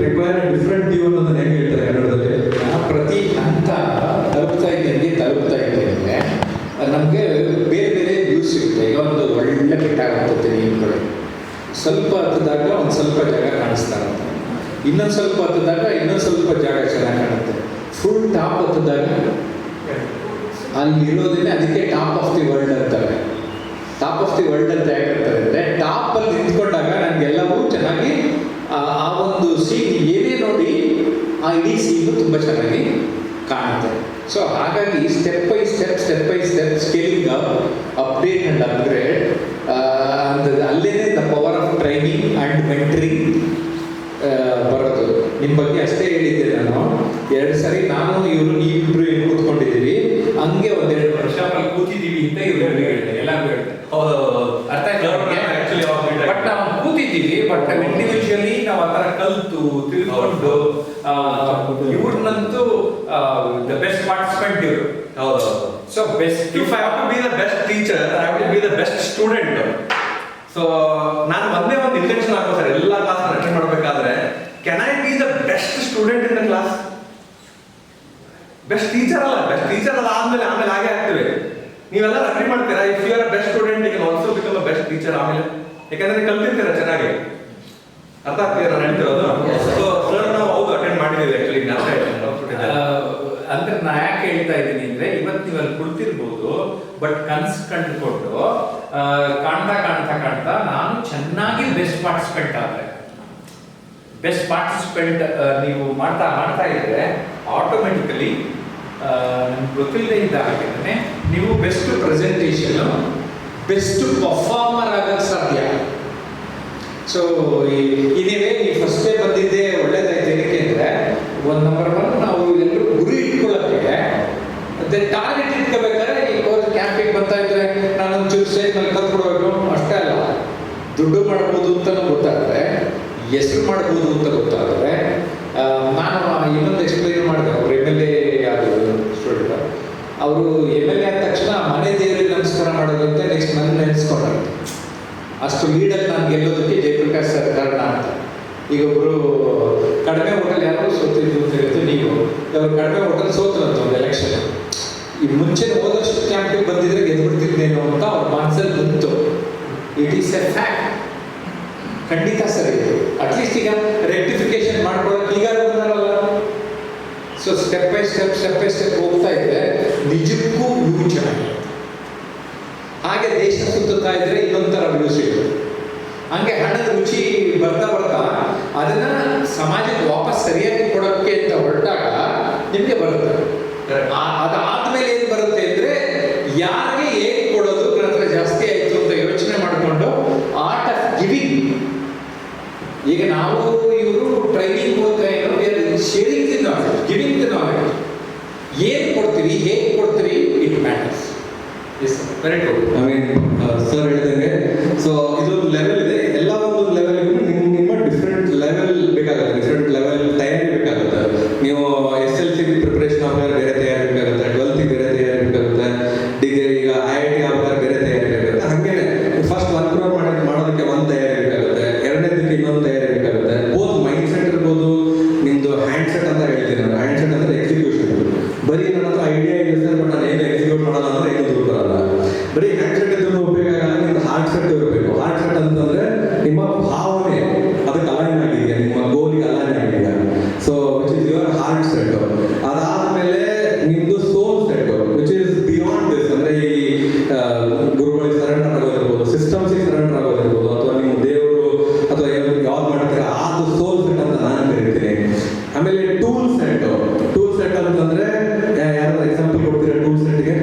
Require different view ಅನ್ನೋದನ್ನ ಹೆಂಗೆ ಹೇಳ್ತಾರೆ ಕನ್ನಡದಲ್ಲಿ?
ಪ್ರತಿ ಹಂತ ತಲುಪ್ತಾ ಇದ್ದಂಗೆ ನಮಗೆ ಬೇರೆ ಬೇರೆ ವ್ಯೂಸ್ ಸಿಗುತ್ತೆ. ಈಗ ಒಂದು ಒಳ್ಳೆ ಬೆಟ್ಟ ಆಗುತ್ತೆ ನೀರುಗಳು, ಸ್ವಲ್ಪ ಹತ್ತದಾಗ ಒಂದು ಸ್ವಲ್ಪ ಜಾಗ ಕಾಣಿಸ್ತಾ ಇರುತ್ತೆ, ಇನ್ನೊಂದು ಸ್ವಲ್ಪ ಹತ್ತದಾಗ ಇನ್ನೊಂದು ಸ್ವಲ್ಪ ಜಾಗ ಚೆನ್ನಾಗಿ ಕಾಣುತ್ತೆ, ಫುಲ್ ಟಾಪ್ ಹತ್ತದಾಗ ಅಲ್ಲಿರೋದೇನೆ ಅದಕ್ಕೆ ಟಾಪ್ ಆಫ್ ದಿ ವರ್ಲ್ಡ್ ಅಂತಾರೆ. ಟಾಪ್ ಆಫ್ ದಿ ವರ್ಲ್ಡ್ ಅಂತ ಯಾಕಂತಾರೆ ಅಂದರೆ ಟಾಪಲ್ಲಿ ನಿಂತ್ಕೊಂಡಾಗ ನನಗೆಲ್ಲವೂ ಚೆನ್ನಾಗಿ ಆ ಒಂದು ಸೀನ್ ಏನೇ ನೋಡಿ ಆ ಇಡೀ ಸೀನು ತುಂಬ ಚೆನ್ನಾಗಿ ಕಾಣುತ್ತೆ. ಸೊ ಹಾಗಾಗಿ step by step scaling update and upgrade ಅಲ್ಲೇ the power of training and mentoring ಬರೋದು. ನಿಮ್ಮ ಬಗ್ಗೆ ಅಷ್ಟೇ ಹೇಳಿದ್ದೆ ನಾನು. 2 ಸರಿ ನಾನು ನೀವಿಬ್ರು ಏನು ಕೂತ್ಕೊಂಡಿದ್ದೀವಿ, ಹಂಗೆ ಒಂದೆರಡು ವರ್ಷ ಕೂತಿದ್ದೀವಿ ಅಂತ ಇವ್ರು ಹೇಳಿದೆ, ಎಲ್ಲರಿಗೂ ಹೇಳಿದೆ. ಅರ್ಥ ಆಕ್ಚುಲಿ ಬಟ್ ನಾವು ಕೂತಿದ್ದೀವಿ, ಬಟ್ ಇಂಡಿವಿಜುವಲಿ ನಾವು ಆ ಥರ ಕಲ್ತು ತಿಳ್ಕೊಂಡು ಇವ್ರನ್ನಂತೂ ದ ಬೆಸ್ಟ್ ಪಾರ್ಟಿಸಿಪೆಂಟ್ ಇವರು.
ಹೌದು.
So best
if I have to be the best teacher, I have to be the best student. So ನಾನು ಒಂದೇ ಒಂದು ಇಂಟೆನ್ಷನ್ ಹಾಕೋ ಸರ್, ಎಲ್ಲ ಕ್ಲಾಸ್ ಅಟೆಂಡ್ ಮಾಡಬೇಕಾದ್ರೆ can I be the best student in the class? Best teacher ಅಲ್ಲ ಆಮೇಲೆ ಹಾಗೆ ಆಗ್ತೇವೆ. ನೀವೆಲ್ಲ ಅಗ್ರಿ ಮಾಡ್ತೀರಾ? If you are best student, you can also become a best teacher ಆಮೇಲೆ, ಯಾಕಂದ್ರೆ ಕಲ್ತಿರ್ತೀರಾ ಚೆನ್ನಾಗಿ. ಅರ್ಥ ಆಗ್ತೀರಾ ನಾನು ಹೇಳ್ತಿರೋದು? ಸೊ ಸರ್ ನಾವು ಹೌದು ಅಟೆಂಡ್ ಮಾಡಿದ್ದೀವಿ ಆಕ್ಚುಲಿ.
ಅಂದ್ರೆ ನಾ ಯಾಕೆ ಹೇಳ್ತಾ ಇದ್ದೀನಿ ಅಂದ್ರೆ ಇವತ್ತು ನೀವು ಅಲ್ಲಿ ಕುಳಿತಿರ್ಬೋದು, ಬಟ್ ಕನ್ಸು ಕಂಡುಕೊಂಡು ಕಾಣ್ತಾ ನಾನು ಚೆನ್ನಾಗಿ ಬೆಸ್ಟ್ ಪಾರ್ಟಿಸಿಪೆಂಟ್ ನೀವು ಮಾಡ್ತಾ ಇದ್ರೆ ಆಟೋಮೆಟಿಕಲಿ ಗೊತ್ತಿಲ್ಲದೆ ಇದ್ದಾಗೇನೆ ನೀವು ಬೆಸ್ಟ್ ಪ್ರೆಸೆಂಟೇಷನ್, ಬೆಸ್ಟ್ ಪರ್ಫಾರ್ಮರ್ ಆಗಕ್ಕೆ ಸಾಧ್ಯ. ಸೊ ನೀವೇ ನೀವು ಫಸ್ಟೇ ಬಂದಿದ್ದೆ ಒಳ್ಳೇದಾಯ್ತು. ಏನಕ್ಕೆ ಅಂದರೆ ನಂಬರ್ 1 ನಾವು ಎಲ್ಲರೂ ಗುರಿ ಇಟ್ಕೊಳ್ಳೋಕ್ಕೆ ಅದೇ ಟಾರ್ಗೆಟ್ ಇಟ್ಕೋಬೇಕಾದ್ರೆ ಈ ಕೋರ್ಸ್ ಕ್ಯಾಂಪಿಗೆ ಬರ್ತಾ ಇದ್ರೆ ನಾನೊಂದು ಚೂರು ಸ್ಟೇಜ್ ಮೇಲೆ ಕಲ್ತ್ಕೊಡ್ಬೇಕು ಅಷ್ಟೇ ಅಲ್ಲ, ದುಡ್ಡು ಮಾಡ್ಬೋದು ಅಂತಲೂ ಗೊತ್ತಾದರೆ, ಹೆಸರು ಮಾಡ್ಬೋದು ಅಂತ ಗೊತ್ತಾದರೆ. ನಾನು ಇನ್ನೊಂದು ಎಕ್ಸ್ಪ್ಲೈನ್ ಮಾಡಿದೆ. ಅವರು MLA ಆದರು ಸ್ಟೂಡೆಂಟ್, ಅವರು MLA ಆದ ತಕ್ಷಣ ಮನೆ ದೇವರಿಗೆ ನಮಸ್ಕಾರ ಮಾಡೋದಂತ ನೆಕ್ಸ್ಟ್ ನನ್ನ ನೆನೆಸ್ಕೊಂಡ್ರೆ ಅಷ್ಟು ಲೀಡಲ್ಲಿ ನಾನು ಗೆಲ್ಲೋದಕ್ಕೆ ಜಯಪ್ರಕಾಶ್ ಸರ್ ಕಾರಣ ಅಂತ. ಈಗ ಒಬ್ಬರು ಕಡಿಮೆ ಹೋಟೆಲ್ ಯಾರು ಸೋತಿದ್ರು ಅಂತ ಹೇಳಿದ್ರು, ನೀವು ಅವ್ರು ಕಡಿಮೆ ಹೋಟೆಲ್ ಸೋತ್ರಂತ ಒಂದು ಎಲೆಕ್ಷನ್. ಈ ಮುಂಚೆ ಹೋದಷ್ಟು ಕ್ಯಾಂಪಿಗೆ ಬಂದಿದ್ರೆ ಗೆದ್ಬಿಡ್ತಿದ್ದೇನೋ ಅಂತ ಅವ್ರ ಮನಸ್ಸಲ್ಲಿ ಬಂತು. It is A fact. ಖಂಡಿತ ಸರಿ. ಅಟ್ಲೀಸ್ಟ್ ಈಗ ರೆಕ್ಟಿಫಿಕೇಶನ್ ಮಾಡ್ಕೊಳ್ಳೋಕೆ ಈಗ ಬಂದಾರಲ್ಲ. ಸೊ ಸ್ಟೆಪ್ ಬೈ ಸ್ಟೆಪ್ ಹೋಗ್ತಾ ಇದ್ರೆ ನಿಜಕ್ಕೂ ವ್ಯೂ ಚೆನ್ನಾಗಿ. ಹಾಗೆ ದೇಶ ಸುತ್ತುತ್ತಾ ಇದ್ರೆ ಇನ್ನೊಂಥರ ವ್ಯೂ ಸಿಗುತ್ತೆ. ಹಂಗೆ ಹಣದ ರುಚಿ ಬರ್ತಾ ಅದನ್ನ ಸಮಾಜಕ್ಕೆ ವಾಪಸ್ ಸರಿಯಾಗಿ ಕೊಡೋಕ್ಕೆ ಅಂತ ಹೊರಟಾಗ ನಿಮಗೆ ಬರುತ್ತೆ. ಅದಾದ್ಮೇಲೆ ಏನು ಬರುತ್ತೆ ಅಂದ್ರೆ ಯಾರಿಗೆ ಹೇಗೆ ಕೊಡೋದು ನನ್ನ ಹತ್ರ ಜಾಸ್ತಿ ಆಯಿತು ಅಂತ ಯೋಚನೆ ಮಾಡಿಕೊಂಡು ಆರ್ಟ್ ಆಫ್ ಗಿವಿಂಗ್. ಈಗ ನಾವು ಇವರು ಟ್ರೈನಿಂಗ್ ಹೋಗ್ತಾ ಏನೋ sharing the knowledge, giving the knowledge. ಏನು ಕೊಡ್ತೀರಿ, ಹೇಗೆ ಕೊಡ್ತೀರಿ, it matters.
Very good. I mean sir ಹೇಳಿದಂಗೆ ಸೊ ಇದೊಂದು ಲೆವೆಲ್ ಇದೆ. ಎಲ್ಲ ಒಂದು ಲೆವೆಲ್ಗೂ ನಿಮ್ಮ ಡಿಫ್ರೆಂಟ್ ಲೆವೆಲ್ ಬೇಕಾಗುತ್ತೆ, ಡಿಫ್ರೆಂಟ್ ಲೆವೆಲ್ ತಯಾರಿ ಬೇಕಾಗುತ್ತೆ. ನೀವು SLC ಪ್ರಿಪ್ರೇಷನ್ ಆಗ್ಬೇಕಾದ್ರೆ ಬೇರೆ ತಯಾರಿ ಬೇಕಾಗುತ್ತೆ, 12th ಬೇರೆ ತಯಾರಿ ಬೇಕಾಗುತ್ತೆ, ಡಿಗ್ರಿ ಈಗ IIT ಆಗ್ಬೇಕಾದ್ರೆ ಬೇರೆ ತಯಾರಿ ಬೇಕಾಗುತ್ತೆ. ಹಾಗೇನೆ ಫಸ್ಟ್ 1 crore ಮಾಡೋದಕ್ಕೆ ಒಂದು ತಯಾರಿ ಬೇಕಾಗುತ್ತೆ, ಎರಡನೇದಕ್ಕೆ ಇನ್ನೊಂದು ತಯಾರಿ ಬೇಕಾಗುತ್ತೆ. ಬೋತ್ ಮೈಂಡ್ ಸೆಟ್ ಇರ್ಬೋದು, ನಿಮ್ಮದು ಹ್ಯಾಂಡ್ ಸೆಟ್ ಅಂತ ಹೇಳ್ತೀನಿ ನಾನು. ಹ್ಯಾಂಡ್ ಸೆಟ್ ಅಂದರೆ ಎಕ್ಸಿಕ್ಯೂಷನ್. ಬರೀ ನನ್ನ ಹತ್ರ ಐಡಿಯಾ ಇದೆ ಸರ್, ಬಟ್ ನಾನು ಏನು ಎಕ್ಸಿಕ್ಯೂಟ್ ಮಾಡೋಣ ಅಂದರೆ ಏನು ದುಡ್ಡು ಬರಲ್ಲ. ಬರೀ ಹ್ಯಾಂಡ್ ಸೆಟ್ ಇದ್ರೂ ಉಪಯೋಗ ಆಗಲ್ಲ, ನಿಮ್ದು ಹಾರ್ಟ್ ಸೆಟ್ ಇರಬೇಕು. ಹಾರ್ಟ್ ಸೆಟ್ ಅಂತಂದ್ರೆ ನಿಮ್ಮ ಭಾವನೆ ಅದಕ್ಕೆ ಅಲೈನ್ ಆಗಿದೆಯಾ, ನಿಮ್ಮ ಗೋಲಿಗೆ ಅಲೈನ್ ಆಗಿದೆಯಾ. So which is your heart set. ಅದಾದಮೇಲೆ ನಿಮ್ಮದು soul set which is beyond this. ಅಂದರೆ ಈ ಗುರುಗಳಿಗೆ ಸರೆಂಡರ್ ಆಗೋದಿರ್ಬೋದು, ಸಿಸ್ಟಮ್ಸಿಗೆ ಸರೆಂಡರ್ ಆಗೋದಿರ್ಬೋದು, ಅಥವಾ ನಿಮ್ಮ ದೇವರು ಅಥವಾ ಯಾವ್ದು ಮಾಡ್ತೀರಾ ಅದು ಸೋಲ್ ಸೆಟ್ ಅಂತ ನಾನು ಕರಿತೀನಿ. ಆಮೇಲೆ ಟೂಲ್ ಸೆಟ್ ಅಂತಂದ್ರೆ ಯಾರು ಎಕ್ಸಾಂಪಲ್ ಕೊಡ್ತೀರಾ ಟೂಲ್ ಸೆಟ್ಗೆ?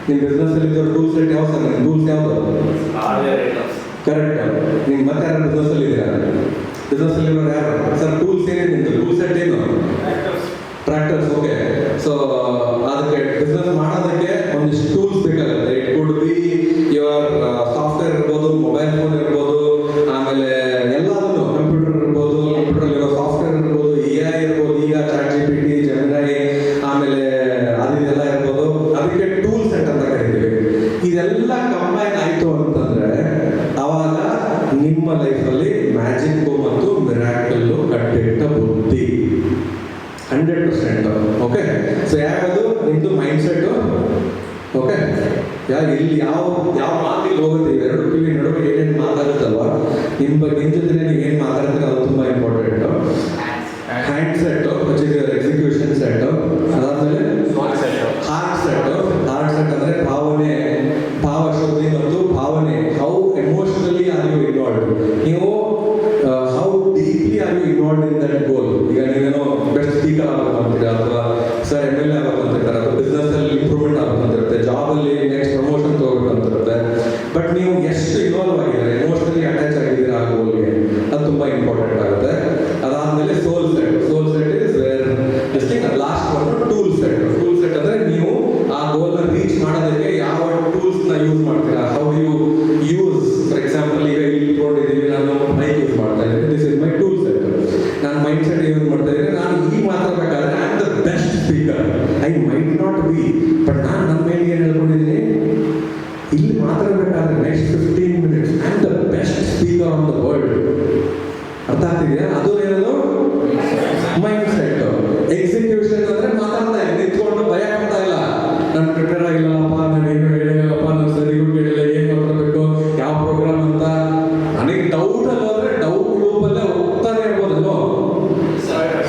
ನಿಮ್ಮ ಬಿಸ್ನೆಸ್ ಅಲ್ಲಿ ಟೂಲ್ ಸೆಟ್ ಯಾವ ಸರ್? ನಿಮ್ಮ ಟೂಲ್ಸ್ ಯಾವುದು? ಕರೆಕ್ಟ್. ನೀವು ಮತ್ತೆ ಯಾರು ಬಿಸ್ನೆಸ್ ಅಲ್ಲಿ ಇದ್ದೀರಾ? ಬಿಸ್ನೆಸ್ ಅಲ್ಲಿ ಇರೋರು ಯಾರು ಸರ್? ಟೂಲ್ಸ್ ಏನೇನು ನಿಮ್ದು? ಟೂಲ್ ಸೆಟ್ ಏನು? ಟ್ರ್ಯಾಕ್ಟರ್ಸ್. ಓಕೆ. ಸೊ ಅದಕ್ಕೆ ಬಿಸ್ನೆಸ್ ಮಾಡೋದಕ್ಕೆ ಒಂದಿಷ್ಟು ಟೂಲ್ಸ್ ಬೇಕಾಗುತ್ತೆ. It could be your software ಇರ್ಬೋದು, ಮೊಬೈಲ್ ಫೋನ್ ಇರ್ಬೋದು, ಆಮೇಲೆ ಎಲ್ಲದನ್ನು ಕಂಪ್ಯೂಟರ್ ಇರ್ಬೋದು, ಕಂಪ್ಯೂಟರ್ ಸಾಫ್ಟ್ವೇರ್ ಇರ್ಬೋದು, AI ಇರ್ಬೋದು, ಈಗ ChatGPT, Gemini, ಆಮೇಲೆ ಅದೆಲ್ಲ ಇರ್ಬೋದು. ಅದಕ್ಕೆ ಟೂಲ್ ಸೆಟ್ ಅಂತ ಕರಿತೀವಿ. ಇದೆಲ್ಲ ಕಂಬೈನ್ ಆಯಿತು ಅಂತಂದ್ರೆ ಅವಾಗ ನಿಮ್ಮ ಲೈಫಲ್ಲಿ ಮ್ಯಾಜಿಕ್ ಮತ್ತು ಮಿರಾಕಲ್ಲು ಕಟ್ಟಿಟ್ಟ ಇಲ್ಲಿ ಯಾವ ಮಾತಿಗೆ ಹೋಗುತ್ತೆ, ಇವೆರಡು ಕಿವಿ ನಡುವೆ ಏನೇನು ಮಾತಾಡುತ್ತಲ್ವಾ, ನಿಮ್ಮ ಜೊತೆ ನೀವು ಏನು ಮಾತಾಡ್ತೀರ ಅದು ತುಂಬ important. Hand set which is your execution set. ಅದಾದ್ಮೇಲೆ ಹಾರ್ಟ್ ಸೆಟ್ ಅಂದ್ರೆ ಭಾವ ಶುದ್ಧಿ ಮತ್ತು ಭಾವನೆ. How emotionally are you involve, ನೀವು how deeply are you involve in that goal. ಈಗ ನೀವೇನೋ ಬೆಸ್ಟ್ ಸ್ಪೀಕರ್ ಆಗಬೇಕು ಅಂತೀರಾ, ಅಥವಾ ಸರ್ MLA ಆಗಬೇಕು ಅಂತಿರ್ತಾರೆ, ಅಥವಾ ಬಿಸ್ನೆಸ್ ಅಲ್ಲಿ ಇಂಪ್ರೂವ್ಮೆಂಟ್ ಆಗಬೇಕು ಅಂತಿರುತ್ತೆ, ಜಾಬ್ ಅಲ್ಲಿ ನೆಕ್ಸ್ಟ್ ಪ್ರಮೋಷನ್ ತಗೋಬೇಕು ಅಂತಿರುತ್ತೆ. ಬಟ್ ನೀವು ಎಷ್ಟು ಇನ್ವಾಲ್ವ್ ಆಗಿದ್ದೀರಾ, ಎಮೋಷನಲಿ ಅಟ್ಯಾಚ್ ಆಗಿದ್ದೀರಾ ಆ ಗೋಲ್ಗೆ, ಅದು ತುಂಬಾ ಇಂಪಾರ್ಟೆಂಟ್ ಆಗುತ್ತೆ. ಅದಾದ್ಮೇಲೆ soul set is where last one tool set ಅಂದ್ರೆ ನೀವು ಆ ಗೋಲ್ ನ ರೀಚ್ ಮಾಡೋದಕ್ಕೆ ಯಾವ ಟೂಲ್ಸ್ ನ ಯೂಸ್ ಮಾಡ್ತೀರಾ, how you use. For example ಈಗ ಇಲ್ಲಿ ಇಟ್ಕೊಂಡಿದ್ದೀವಿ, ನಾನು ಮೈಕ್ ಯೂಸ್ ಮಾಡ್ತಾ ಇದ್ದೀನಿ, this is my tool set. ನಾನು ಮೈಂಡ್ ಸೆಟ್ ಯೂಸ್ ಮಾಡ್ತಾ ಇದ್ದೀನಿ, ನಾನು ಈ ಮಾತಾಡಬೇಕಾದ್ರೆ I am the best speaker. I might not be, but ನಾನು ನನ್ನ ಮೇಲೆ ಏನು ಹೇಳ್ಕೊಂಡಿದ್ದೀನಿ, ಇಲ್ಲಿ ಮಾತಾಡಬೇಕಾದ್ರೆ next 15 minutes I am the best speaker on the world. ಅರ್ಥ ಆಗ್ತಿದೆಯಾ? ಅದು ಏನದು ಮೈಂಡ್ ಸೆಟ್. ಎಕ್ಸಿಕ್ಯೂಷನ್ ಅಂದ್ರೆ ಮಾತಾಡ್ತಾ ಇಲ್ಲ, ನಿಂತ್ಕೊಂಡು ಭಯ ಪಡ್ತಾ ಇಲ್ಲ, ನಾನು ಪ್ರಿಪೇರ್ ಆಗಿಲ್ಲಪ್ಪ, ನಾನು ಏನು ಹೇಳಿಲ್ಲಪ್ಪ, ನಾನು ಸರಿಗೂ ಕೇಳಿಲ್ಲ, ಏನು ಮಾತಾಡಬೇಕು, ಯಾವ ಪ್ರೋಗ್ರಾಮ್ ಅಂತ. ನನಗೆ ಡೌಟ್ ಅಲ್ಲಿ ಹೋದ್ರೆ ಡೌಟ್ ಲೂಪಲ್ಲೇ ಹೋಗ್ತಾನೆ ಇರ್ಬೋದಲ್ವ,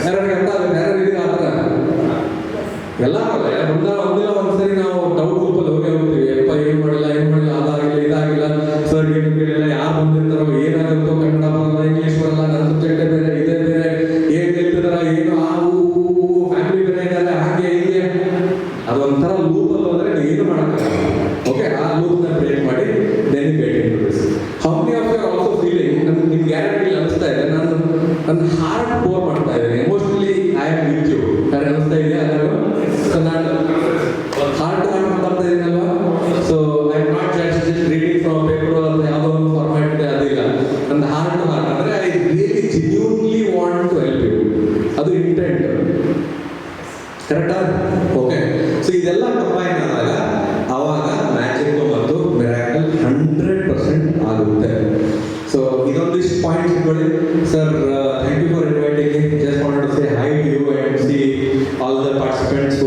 2 ಗಂಟೆ ಆಗುತ್ತೆ. ಯಾರು ಇದೀಗ ಆ ಥರ ಎಲ್ಲ ಒಂದಿಲ್ಲ ಒಂದ್ಸರಿ ನಾವು ಡೌಟ್ ಲೂಪಲ್ಲಿ ಹೋಗ್ತೀವಿ. ಯಪ್ಪ ಏನು ಮಾಡಿಲ್ಲ ಅದಾಗಿಲ್ಲ ಇದಾಗಿಲ್ಲ, ಸರ್ ಏನು ಕೇಳಿಲ್ಲ, ಯಾರು ಬಂದಿರ್ತಾರೋ, ಏನಾಗುತ್ತೋ, ಕನ್ನಡ ಬರಲ್ಲ, ಇಂಗ್ಲೀಷ್ ಬರಲ್ಲ, ನನ್ನ ಸಬ್ಜೆಕ್ಟೇ ಬೇರೆ, ಇದೇ ಬೇರೆ, ಏನ್ ಹೇಳ್ತಿದಾರ, ಏನು ಫ್ಯಾಮಿಲಿ ಬೇರೆ ಇದ್ದಾರೆ, ಹಾಗೆ ಹೀಗೆ. ಅದೊಂಥರ ಲೂಪಲ್ಲಿ ಹೋದ್ರೆ ನೀವು ಏನು ಮಾಡೋಕ್ಕಾಗಲ್ಲ. ಓಕೆ, ಆ ಲೂಪ್ನ ಬ್ರೇಕ್ ಮಾಡಿ then get in to this. How many of you are also feeling, ನಿಮ್ಗೆ ಗ್ಯಾರಂಟಿ ಅನಿಸ್ತಾ ಇದೆ ನನ್ನ ಹಾರ್ಟ್ ಪೋರ್ ಮಾಡ್ತಾ ಇದ್ದೀನಿ, emotionally I am with you. ಯಾರು ಅನಿಸ್ತಾ ಇದೆಯಾ? ಸೊ ನಾನು ಹಾರ್ಟ್ ಮಾತಾಡ್ತಾ ಇದ್ದೀನಲ್ವಾ, so I am not just reading from paper ಅಂತ ಯಾವುದೋ ಒಂದು ಫಾರ್ಮ್ಯಾಟ್ ಇದೆ, ಅದಿಲ್ಲ. ನನ್ನ ಹಾರ್ಟ್ ಅಂದ್ರೆ I really genuinely want to help you, ಅದು ಇಂಟೆಂಟ್. ಕರೆಕ್ಟಾ? ಓಕೆ, ಸೊ ಇದೆಲ್ಲ ಕಂಬೈನ್ ಆದಾಗ ಅವಾಗ ಮ್ಯಾಜಿಕ್ ಮತ್ತು ಮಿರಾಕಲ್ 100% ಆಗುತ್ತೆ. ಸೊ ಇದೊಂದಿಷ್ಟು ಪಾಯಿಂಟ್ಸ್ ಇಟ್ಕೊಳ್ಳಿ. Sir, thank you for inviting me. Just wanted to say hi to you and see all the participants